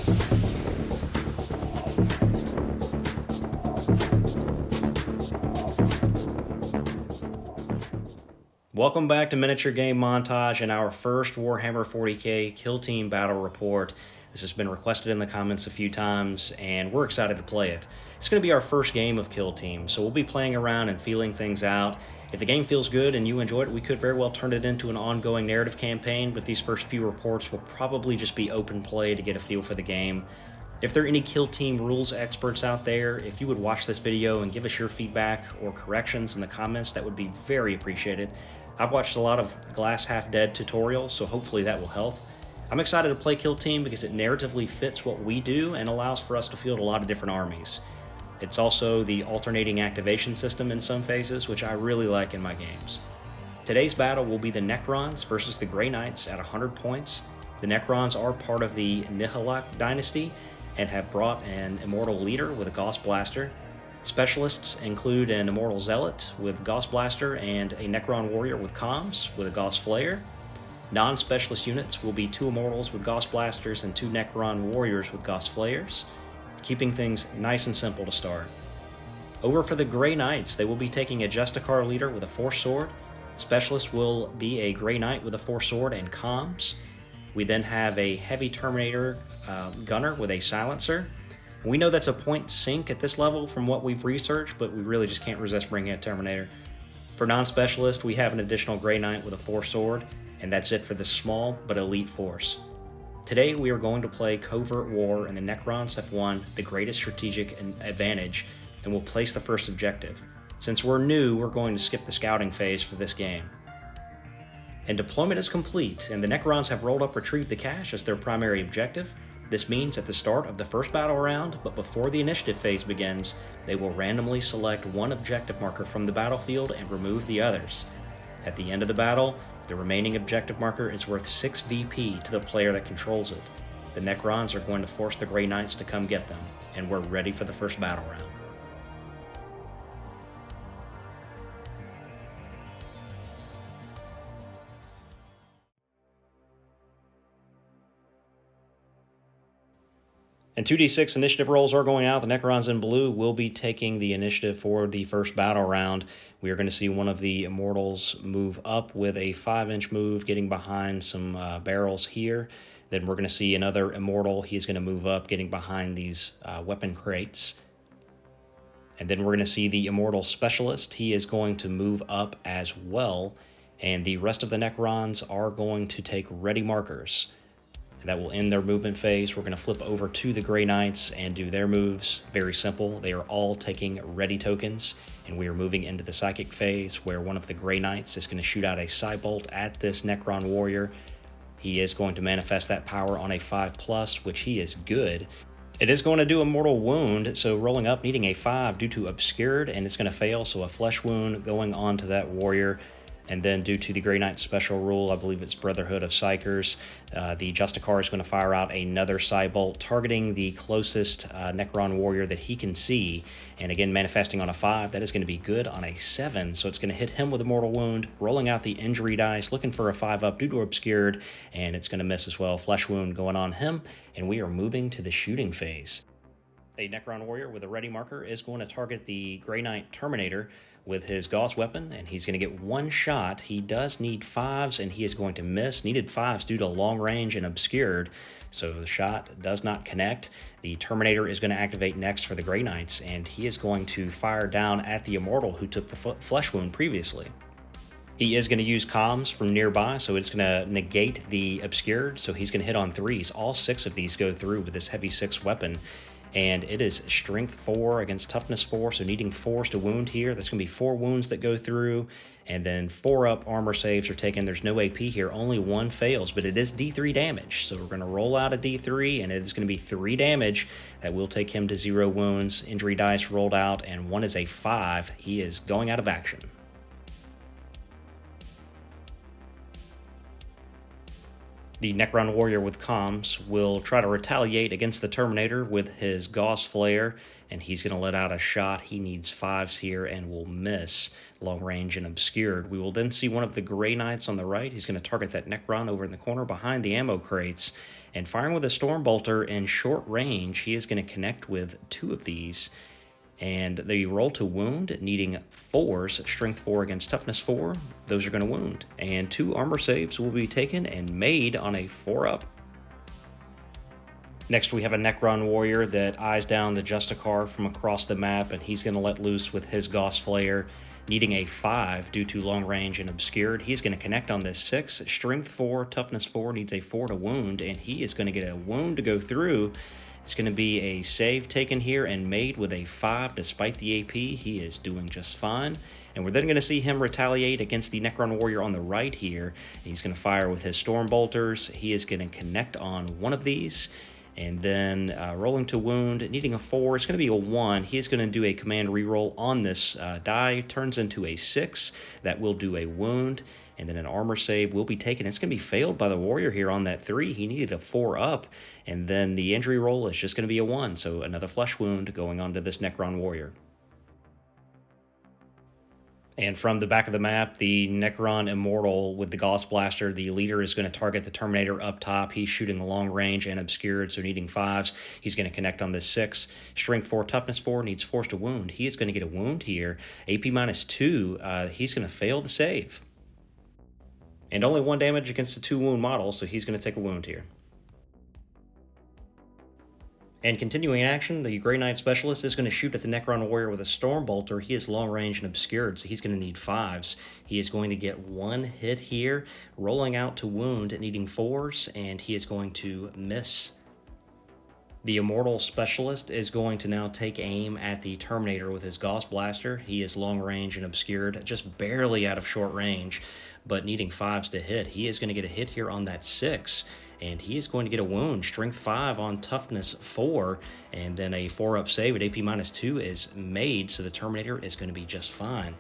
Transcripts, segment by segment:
Welcome back to Miniature Game Montage and our first Warhammer 40k Kill Team Battle Report. This has been requested in the comments a few times, and we're excited to play it. It's going to be our first game of Kill Team, so we'll be playing around and feeling things out. If the game feels good and you enjoy it, we could very well turn it into an ongoing narrative campaign, but these first few reports will probably just be open play to get a feel for the game. If there are any Kill Team rules experts out there, if you would watch this video and give us your feedback or corrections in the comments, that would be very appreciated. I've watched a lot of Glass Half Dead tutorials, so hopefully that will help. I'm excited to play Kill Team because it narratively fits what we do and allows for us to field a lot of different armies. It's also the alternating activation system in some phases, which I really like in my games. Today's battle will be the Necrons versus the Grey Knights at 100 points. The Necrons are part of the Nihilak dynasty and have brought an immortal leader with a Gauss Blaster. Specialists include an Immortal Zealot with Gauss Blaster and a Necron Warrior with Comms with a Gauss Flare. Non-specialist units will be 2 Immortals with Gauss Blasters and 2 Necron Warriors with Gauss Flares, keeping things nice and simple to start. Over for the Grey Knights, they will be taking a Justicar Leader with a Force Sword. Specialist will be a Grey Knight with a Force Sword and Comms. We then have a Heavy Terminator Gunner with a Silencer. We know that's a point sink at this level from what we've researched, but we really just can't resist bringing a Terminator. For non-specialist, we have an additional Grey Knight with a Force Sword, and that's it for this small but elite force. Today we are going to play Covert War, and the Necrons have won the greatest strategic advantage and will place the first objective. Since we're new, we're going to skip the scouting phase for this game. And deployment is complete, and the Necrons have rolled up Retrieve the Cache as their primary objective. This means at the start of the first battle round, but before the initiative phase begins, they will randomly select one objective marker from the battlefield and remove the others. At the end of the battle, the remaining objective marker is worth 6 VP to the player that controls it. The Necrons are going to force the Grey Knights to come get them, and we're ready for the first battle round. And 2d6 initiative rolls are going out. The Necrons in blue will be taking the initiative for the first battle round. We are going to see one of the Immortals move up with a 5-inch move, getting behind some barrels here. Then we're going to see another Immortal. He's going to move up, getting behind these weapon crates. And then we're going to see the Immortal Specialist. He is going to move up as well. And the rest of the Necrons are going to take ready markers. That will end their movement phase. We're going to flip over to the Grey Knights and do their moves. Very simple. They are all taking ready tokens, and we are moving into the Psychic phase where one of the Grey Knights is going to shoot out a Psybolt at this Necron Warrior. He is going to manifest that power on a 5+, which he is good. It is going to do a mortal wound, so rolling up, needing a 5 due to Obscured, and it's going to fail, so a flesh wound going on to that Warrior. And then due to the Grey Knight special rule, I believe it's Brotherhood of Psychers, the Justicar is going to fire out another Psybolt, targeting the closest Necron Warrior that he can see. And again, manifesting on a 5, that is going to be good on a 7, so it's going to hit him with a mortal wound, rolling out the injury dice, looking for a 5-up due to Obscured, and it's going to miss as well. Flesh wound going on him, and we are moving to the shooting phase. A Necron Warrior with a ready marker is going to target the Grey Knight Terminator with his Gauss weapon, and he's going to get 1 shot. He does need 5s, and he is going to miss. Needed 5s due to long range and Obscured, so the shot does not connect. The Terminator is going to activate next for the Grey Knights, and he is going to fire down at the Immortal who took the flesh wound previously. He is going to use comms from nearby, so it's going to negate the Obscured, so he's going to hit on 3s. All 6 of these go through with this heavy 6 weapon. And it is strength 4 against toughness 4, so needing 4s to wound here. That's going to be 4 wounds that go through, and then 4-up armor saves are taken. There's no AP here, only 1 fails, but it is D3 damage. So we're going to roll out a D3, and it is going to be 3 damage. That will take him to 0 wounds. Injury dice rolled out, and 1 is a 5. He is going out of action. The Necron Warrior with comms will try to retaliate against the Terminator with his Gauss Flare, and he's going to let out a shot. He needs 5s here and will miss long range and Obscured. We will then see one of the Grey Knights on the right. He's going to target that Necron over in the corner behind the ammo crates, And firing with a Storm Bolter in short range, he is going to connect with 2 of these. And they roll to wound, needing 4s, strength 4 against toughness 4. Those are going to wound. And 2 armor saves will be taken and made on a 4-up. Next, we have a Necron warrior that eyes down the Justicar from across the map, and he's going to let loose with his Gauss Flayer, needing a 5 due to long range and obscured. He's going to connect on this 6, strength 4, toughness 4, needs a 4 to wound, and he is going to get a wound to go through. It's going to be a save taken here and made with a 5 despite the AP. He is doing just fine. And we're then going to see him retaliate against the Necron warrior on the right here. He's going to fire with his Storm Bolters. He is going to connect on one of these. And then rolling to wound, needing a 4. It's going to be a 1. He's going to do a command reroll on this die. Turns into a 6. That will do a wound. And then an armor save will be taken. It's going to be failed by the warrior here on that 3. He needed a 4 up. And then the injury roll is just going to be a 1. So another flesh wound going on to this Necron warrior. And from the back of the map, the Necron Immortal with the Gauss Blaster, the leader is going to target the Terminator up top. He's shooting long range and obscured, so needing 5s. He's going to connect on this 6. Strength 4, toughness 4, needs force to wound. He is going to get a wound here. AP -2, he's going to fail the save. And only 1 damage against the 2 wound model, so he's going to take a wound here. And continuing action, the Grey Knight Specialist is going to shoot at the Necron Warrior with a Storm Bolter. He is long range and obscured, so he's going to need 5s. He is going to get 1 hit here, rolling out to wound, needing 4s, and he is going to miss. The Immortal Specialist is going to now take aim at the Terminator with his Gauss Blaster. He is long range and obscured, just barely out of short range, but needing 5s to hit. He is going to get a hit here on that 6. And he is going to get a wound, strength 5 on toughness 4, and then a 4-up save at AP -2 is made, so the Terminator is going to be just fine.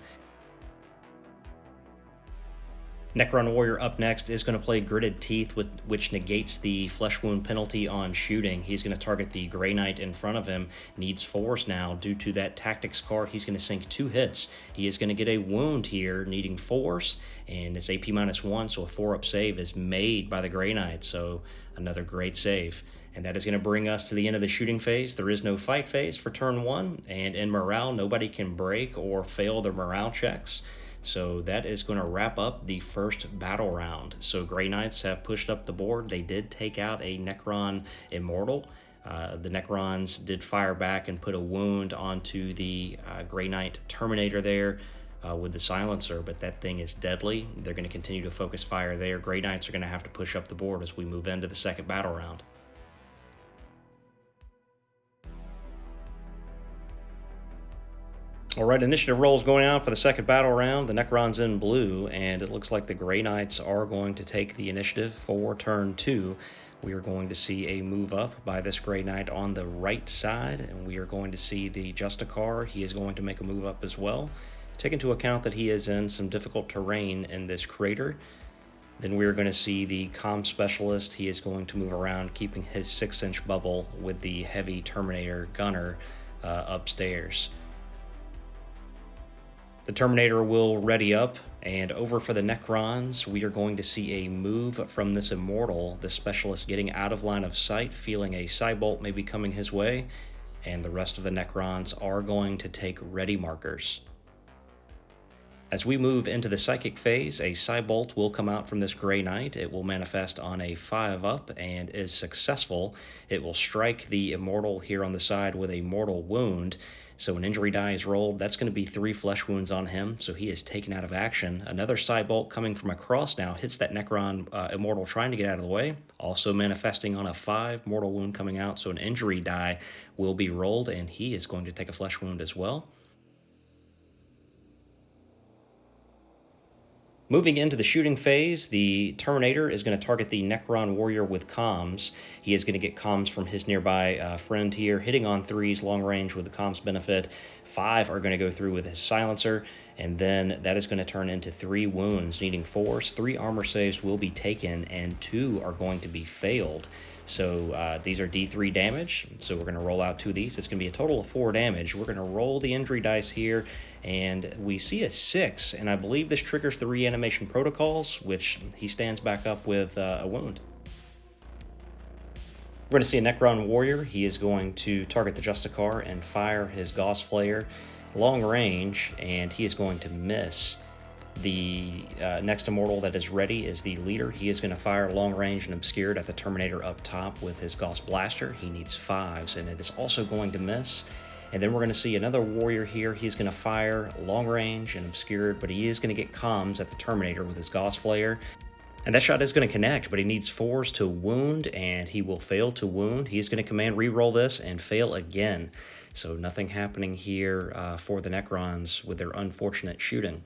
Necron Warrior up next is going to play Gritted Teeth, which negates the flesh wound penalty on shooting. He's going to target the Grey Knight in front of him, needs 4s now. Due to that tactics card, he's going to sink 2 hits. He is going to get a wound here, needing 4s, and it's AP -1, so a 4-up save is made by the Grey Knight, so another great save. And that is going to bring us to the end of the shooting phase. There is no fight phase for turn 1, and in morale, nobody can break or fail their morale checks. So that is going to wrap up the first battle round. So Grey Knights have pushed up the board. They did take out a Necron Immortal. The Necrons did fire back and put a wound onto the Grey Knight Terminator there with the silencer, but that thing is deadly. They're going to continue to focus fire there. Grey Knights are going to have to push up the board as we move into the second battle round. All right, initiative rolls going out for the second battle round. The Necron's in blue, and it looks like the Grey Knights are going to take the initiative for turn 2. We are going to see a move up by this Grey Knight on the right side, and we are going to see the Justicar. He is going to make a move up as well. Take into account that he is in some difficult terrain in this crater. Then we are going to see the Comm Specialist. He is going to move around, keeping his 6-inch bubble with the heavy Terminator gunner upstairs. The Terminator will ready up, and over for the Necrons, we are going to see a move from this Immortal, the Specialist getting out of line of sight, feeling a Psybolt may be coming his way, and the rest of the Necrons are going to take ready markers. As we move into the Psychic phase, a Psybolt will come out from this Grey Knight. It will manifest on a 5-up and is successful. It will strike the Immortal here on the side with a mortal wound. So an injury die is rolled. That's going to be 3 flesh wounds on him, so he is taken out of action. Another Psybolt coming from across now hits that Necron Immortal trying to get out of the way. Also manifesting on a 5, mortal wound coming out, so an injury die will be rolled, and he is going to take a flesh wound as well. Moving into the shooting phase, the Terminator is going to target the Necron Warrior with comms. He is going to get comms from his nearby friend here, hitting on 3s long range with the comms benefit. 5 are going to go through with his silencer, and then that is going to turn into 3 wounds, needing 4s. 3 armor saves will be taken, and 2 are going to be failed. So these are D3 damage, so we're going to roll out 2 of these. It's going to be a total of 4 damage. We're going to roll the injury dice here, and we see a 6, and I believe this triggers the reanimation protocols, which he stands back up with a wound. We're going to see a Necron Warrior. He is going to target the Justicar and fire his Gauss Flare long range, and he is going to miss. The next Immortal that is ready is the Leader. He is going to fire long range and obscured at the Terminator up top with his Gauss Blaster. He needs 5s, and it is also going to miss. And then we're going to see another Warrior here. He's going to fire long range and obscured, but he is going to get comms at the Terminator with his Gauss Flare. And that shot is going to connect, but he needs 4s to wound, and he will fail to wound. He's going to command reroll this and fail again. So nothing happening here for the Necrons with their unfortunate shooting.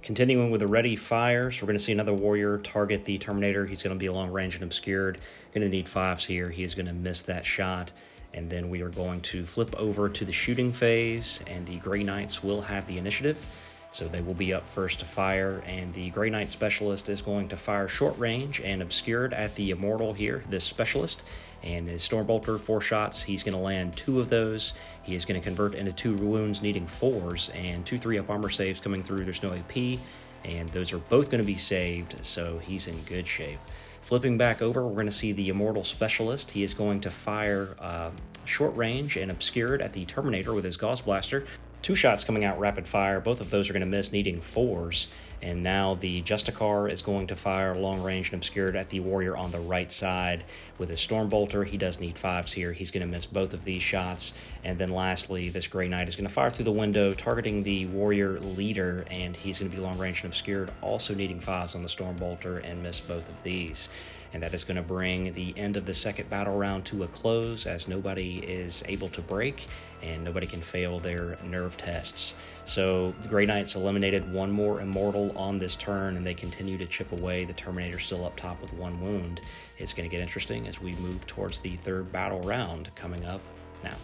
Continuing with the ready fires, we're going to see another Warrior target the Terminator. He's going to be long range and obscured. Going to need 5s here. He is going to miss that shot. And then we are going to flip over to the shooting phase, and the Grey Knights will have the initiative. So they will be up first to fire, and the Grey Knight Specialist is going to fire short range and obscured at the Immortal here, this Specialist. And his Stormbolter, 4 shots, he's going to land 2 of those. He is going to convert into 2 wounds, needing 4s, and 2 3-up armor saves coming through. There's no AP, and those are both going to be saved, so he's in good shape. Flipping back over, we're going to see the Immortal Specialist. He is going to fire short range and obscured at the Terminator with his Gauss Blaster. 2 shots coming out rapid fire. Both of those are going to miss, needing 4s. And now the Justicar is going to fire long range and obscured at the Warrior on the right side with his Stormbolter. He does need 5s here. He's going to miss both of these shots. And then lastly, this Grey Knight is going to fire through the window, targeting the Warrior Leader, and he's going to be long range and obscured, also needing 5s on the Stormbolter, and miss both of these. And that is going to bring the end of the second battle round to a close, as nobody is able to break and nobody can fail their nerve tests. So the Grey Knights eliminated 1 more Immortal on this turn, and they continue to chip away. The Terminator still up top with 1 wound. It's going to get interesting as we move towards the third battle round coming up now.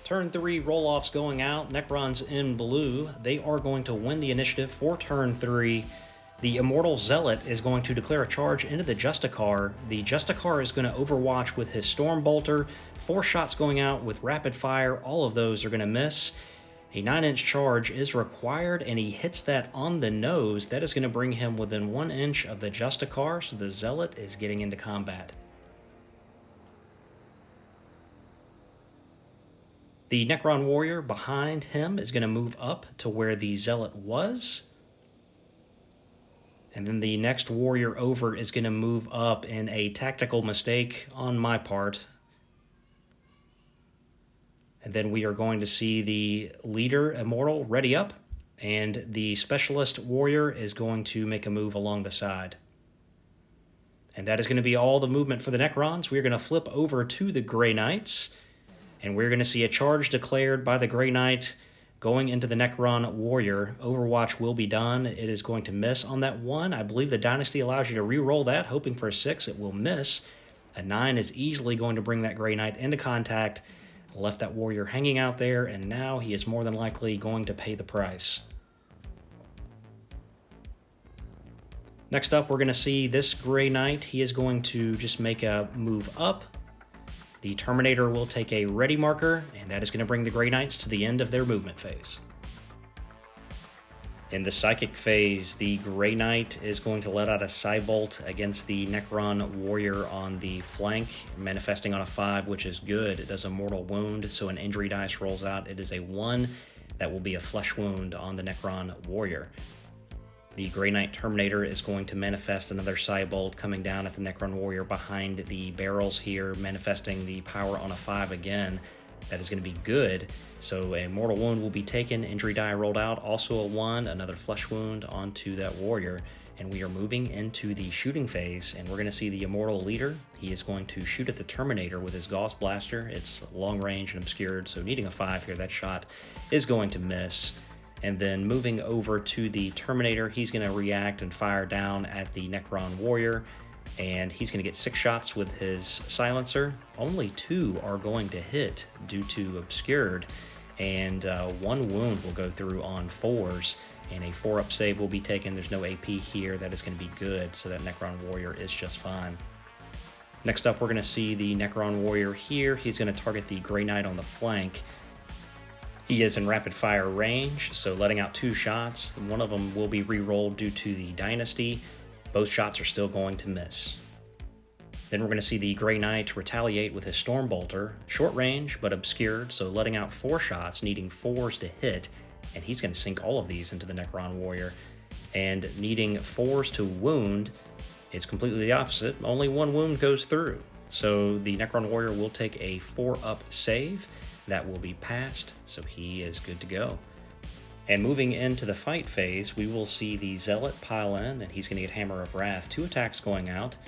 Turn 3 roll-offs going out. Necrons in blue. They are going to win the initiative for turn 3. The Immortal Zealot is going to declare a charge into the Justicar. The Justicar is going to overwatch with his Stormbolter. 4 shots going out with rapid fire. All of those are going to miss. A 9-inch charge is required, and he hits that on the nose. That is going to bring him within 1 inch of the Justicar, so the Zealot is getting into combat. The Necron Warrior behind him is going to move up to where the Zealot was. And then the next Warrior over is going to move up in a tactical mistake on my part. And then we are going to see the Leader Immortal ready up, and the Specialist Warrior is going to make a move along the side. And that is going to be all the movement for the Necrons. We are going to flip over to the Grey Knights, and we're going to see a charge declared by the Grey Knight going into the Necron Warrior. Overwatch will be done. It is going to miss on that 1. I believe the Dynasty allows you to re-roll that, hoping for a 6. It will miss. A 9 is easily going to bring that Grey Knight into contact. Left that Warrior hanging out there, and now he is more than likely going to pay the price. Next up, we're going to see this Grey Knight. He is going to just make a move up. The Terminator will take a ready marker, and that is going to bring the Grey Knights to the end of their movement phase. In the Psychic phase, the Grey Knight is going to let out a Psybolt against the Necron Warrior on the flank, manifesting on a 5, which is good. It does a mortal wound, so an injury dice rolls out. It is a 1. That will be a flesh wound on the Necron Warrior. The Grey Knight Terminator is going to manifest another Psybolt coming down at the Necron Warrior behind the barrels here, manifesting the power on a 5 again. That is going to be good. So a mortal wound will be taken, injury die rolled out, also a 1, another flesh wound onto that Warrior. And we are moving into the shooting phase, and we're going to see the Immortal Leader. He is going to shoot at the Terminator with his Gauss Blaster. It's long range and obscured, so needing a 5 here, that shot is going to miss. And then moving over to the Terminator, he's going to react and fire down at the Necron Warrior, and he's going to get 6 shots with his silencer. Only 2 are going to hit due to obscured, and 1 wound will go through on 4s, and a 4-up save will be taken. There's no AP here. That is going to be good, so that Necron Warrior is just fine. Next up, we're going to see the Necron Warrior here. He's going to target the Grey Knight on the flank. He is in rapid fire range, so letting out 2 shots. One of them will be re-rolled due to the Dynasty. Both shots are still going to miss. Then we're going to see the Grey Knight retaliate with his Stormbolter, short range but obscured, so letting out 4 shots, needing 4s to hit, and he's going to sink all of these into the Necron Warrior. And needing 4s to wound, it's completely the opposite. Only 1 wound goes through. So the Necron Warrior will take a 4-up save. That will be passed, so he is good to go. And moving into the fight phase, we will see the Zealot pile in, and he's going to get Hammer of Wrath. 2 attacks going out,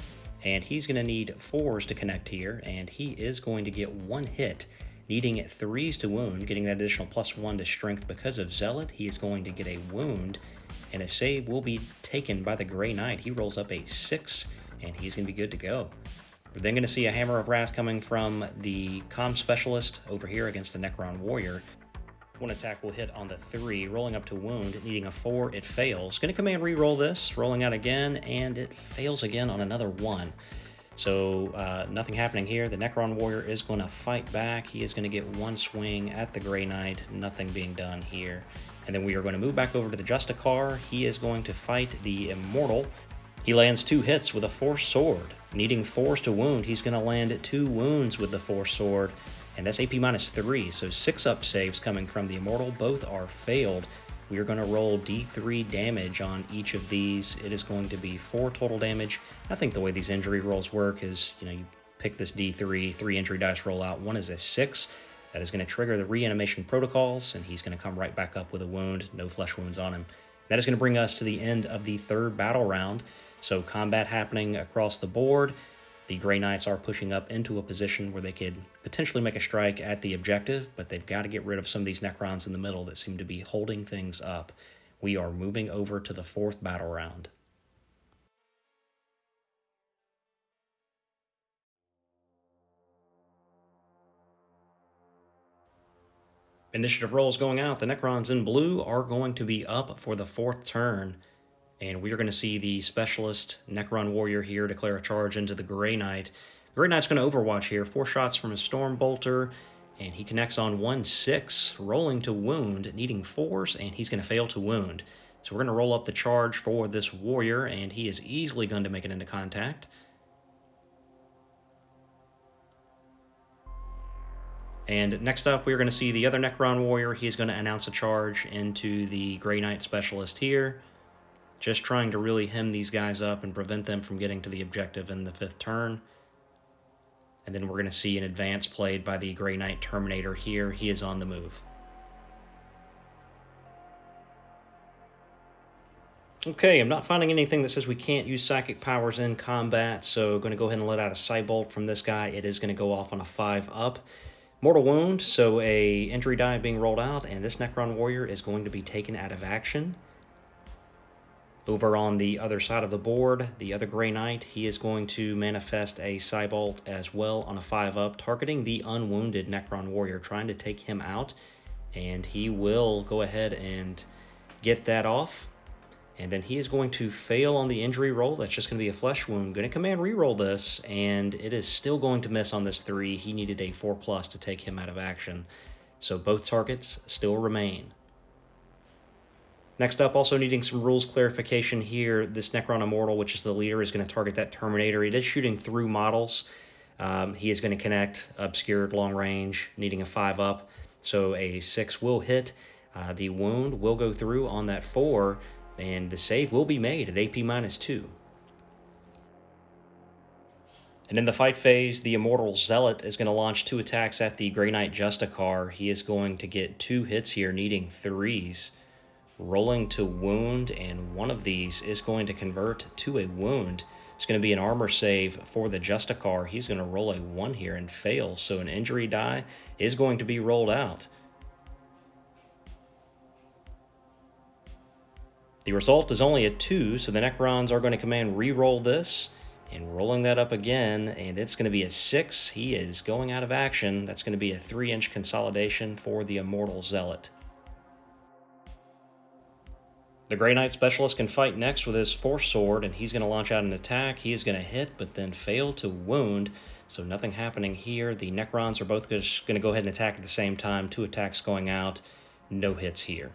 and he's going to need 4s to connect here, and he is going to get 1 hit, needing 3s to wound, getting that additional +1 to strength because of Zealot. He is going to get a wound, and a save will be taken by the Grey Knight. He rolls up a 6, and he's going to be good to go. We're then going to see a Hammer of Wrath coming from the Comm Specialist over here against the Necron Warrior. 1 attack will hit on the 3, rolling up to wound, needing a 4, it fails. Going to command re-roll this, rolling out again, and it fails again on another 1. So nothing happening here. The Necron Warrior is going to fight back. He is going to get 1 swing at the Grey Knight, nothing being done here. And then we are going to move back over to the Justicar. He is going to fight the Immortal. He lands 2 hits with a Force Sword. Needing 4s to wound, he's going to land 2 wounds with the Force Sword, and that's AP -3, so 6-up saves coming from the Immortal. Both are failed. We are going to roll D3 damage on each of these. It is going to be 4 total damage. I think the way these injury rolls work is, you pick this D3, 3 injury dice roll out. 1 is a 6. That is going to trigger the reanimation protocols, and he's going to come right back up with a wound. No flesh wounds on him. That is going to bring us to the end of the 3rd battle round. So combat happening across the board. The Grey Knights are pushing up into a position where they could potentially make a strike at the objective, but they've got to get rid of some of these Necrons in the middle that seem to be holding things up. We are moving over to the 4th battle round. Initiative rolls going out. The Necrons in blue are going to be up for the 4th turn. And we are going to see the Specialist Necron Warrior here declare a charge into the Grey Knight. The Grey Knight's going to overwatch here. 4 shots from his Stormbolter, and he connects on 1-6, rolling to wound, needing 4s, and he's going to fail to wound. So we're going to roll up the charge for this Warrior, and he is easily going to make it into contact. And next up, we're going to see the other Necron Warrior. He's going to announce a charge into the Grey Knight Specialist here. Just trying to really hem these guys up and prevent them from getting to the objective in the 5th turn. And then we're going to see an advance played by the Grey Knight Terminator here. He is on the move. Okay, I'm not finding anything that says we can't use psychic powers in combat, so going to go ahead and let out a Psybolt from this guy. It is going to go off on a 5-up. Mortal Wound, so a injury die being rolled out, and this Necron Warrior is going to be taken out of action. Over on the other side of the board, the other Grey Knight, he is going to manifest a Psybolt as well on a 5-up, targeting the unwounded Necron Warrior, trying to take him out. And he will go ahead and get that off. And then he is going to fail on the injury roll. That's just going to be a flesh wound. Going to command reroll this, and it is still going to miss on this 3. He needed a 4+ to take him out of action. So both targets still remain. Next up, also needing some rules clarification here, this Necron Immortal, which is the leader, is going to target that Terminator. It is shooting through models. He is going to connect obscured long range, needing a 5-up. So a 6 will hit. The wound will go through on that 4, and the save will be made at AP -2. And in the fight phase, the Immortal Zealot is going to launch 2 attacks at the Grey Knight Justicar. He is going to get 2 hits here, needing 3s. Rolling to wound, and one of these is going to convert to a wound. It's going to be an armor save for the Justicar. He's going to roll a 1 here and fail, so an injury die is going to be rolled out. The result is only a 2, so the Necrons are going to command re-roll this, and rolling that up again, and it's going to be a 6. He is going out of action. That's going to be a 3-inch consolidation for the Immortal Zealot. The Grey Knight Specialist can fight next with his Force Sword, and he's going to launch out an attack. He is going to hit, but then fail to wound. So nothing happening here. The Necrons are both just going to go ahead and attack at the same time. 2 attacks going out. No hits here.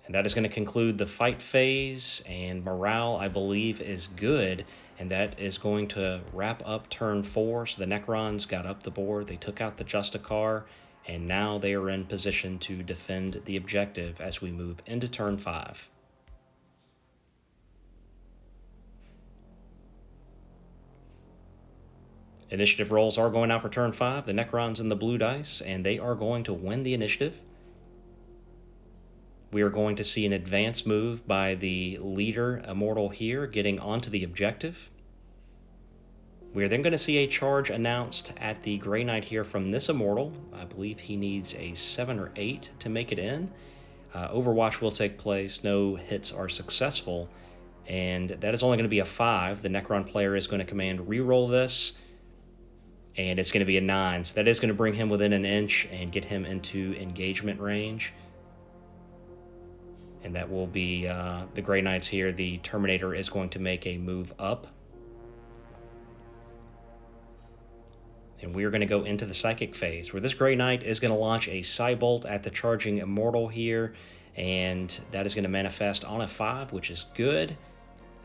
And that is going to conclude the fight phase, and morale, I believe, is good, and that is going to wrap up turn 4. So the Necrons got up the board, they took out the Justicar, and now they are in position to defend the objective as we move into turn 5. Initiative rolls are going out for turn 5. The Necrons in the blue dice, and they are going to win the initiative. We are going to see an advance move by the leader Immortal here, getting onto the objective. We are then going to see a charge announced at the Grey Knight here from this Immortal. I believe he needs a 7 or 8 to make it in. Overwatch will take place. No hits are successful. And that is only going to be a 5. The Necron player is going to command reroll this. And it's going to be a 9. So that is going to bring him within an inch and get him into engagement range. And that will be the Grey Knights here. The Terminator is going to make a move up. And we are going to go into the Psychic phase, where this Grey Knight is going to launch a Psybolt at the charging Immortal here. And that is going to manifest on a 5, which is good.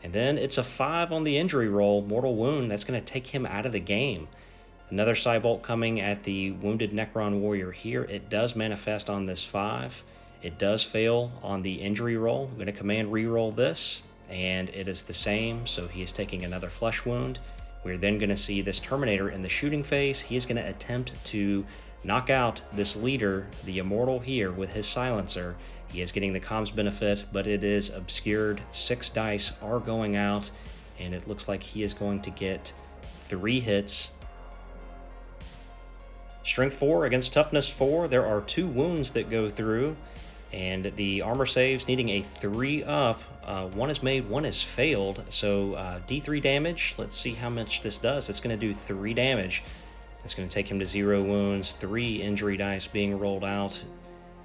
And then it's a 5 on the injury roll, Mortal Wound. That's going to take him out of the game. Another Psybolt coming at the wounded Necron Warrior here. It does manifest on this 5. It does fail on the injury roll. I'm going to command reroll this, and it is the same, so he is taking another flesh wound. We're then going to see this Terminator in the shooting phase. He is going to attempt to knock out this leader, the Immortal here, with his silencer. He is getting the comms benefit, but it is obscured. 6 dice are going out, and it looks like he is going to get 3 hits. Strength 4 against Toughness 4. There are 2 wounds that go through. And the armor saves needing a 3 up. 1 is made, 1 is failed. So D3 damage. Let's see how much this does. It's going to do 3 damage. It's going to take him to 0 wounds, 3 injury dice being rolled out.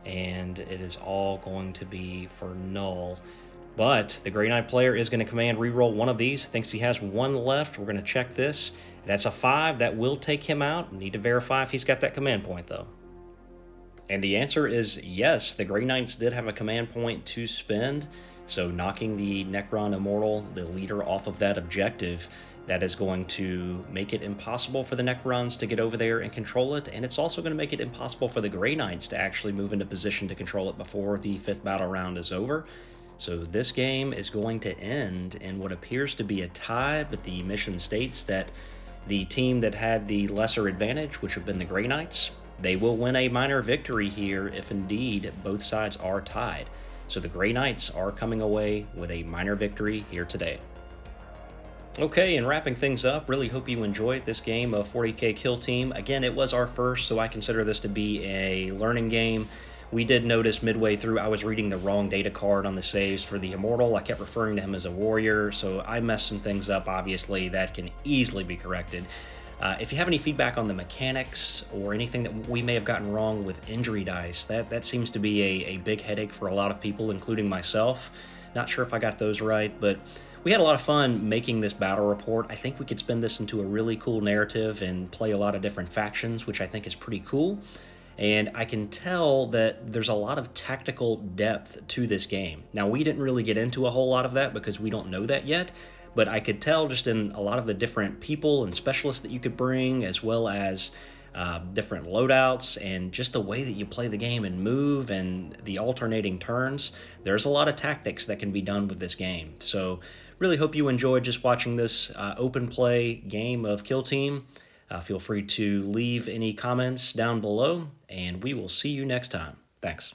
And it is all going to be for null. But the Grey Knight player is going to command reroll one of these. Thinks he has 1 left. We're going to check this. That's a 5. That will take him out. Need to verify if he's got that command point, though. And the answer is yes, the Grey Knights did have a command point to spend, so knocking the Necron Immortal, the leader, off of that objective, that is going to make it impossible for the Necrons to get over there and control it, and it's also going to make it impossible for the Grey Knights to actually move into position to control it before the 5th battle round is over. So this game is going to end in what appears to be a tie, but the mission states that the team that had the lesser advantage, which have been the Grey Knights, they will win a minor victory here if indeed both sides are tied. So the Grey Knights are coming away with a minor victory here today. Okay, and wrapping things up, really hope you enjoyed this game of 40k Kill Team. Again, it was our first, so I consider this to be a learning game. We did notice midway through I was reading the wrong data card on the saves for the Immortal. I kept referring to him as a warrior, so I messed some things up. Obviously, that can easily be corrected. If you have any feedback on the mechanics or anything that we may have gotten wrong with injury dice, that seems to be a big headache for a lot of people, including myself. Not sure if I got those right, but we had a lot of fun making this battle report. I think we could spin this into a really cool narrative and play a lot of different factions, which I think is pretty cool. And I can tell that there's a lot of tactical depth to this game. Now, we didn't really get into a whole lot of that because we don't know that yet, but I could tell just in a lot of the different people and specialists that you could bring, as well as different loadouts and just the way that you play the game and move and the alternating turns. There's a lot of tactics that can be done with this game. So really hope you enjoyed just watching this open play game of Kill Team. Feel free to leave any comments down below, and we will see you next time. Thanks.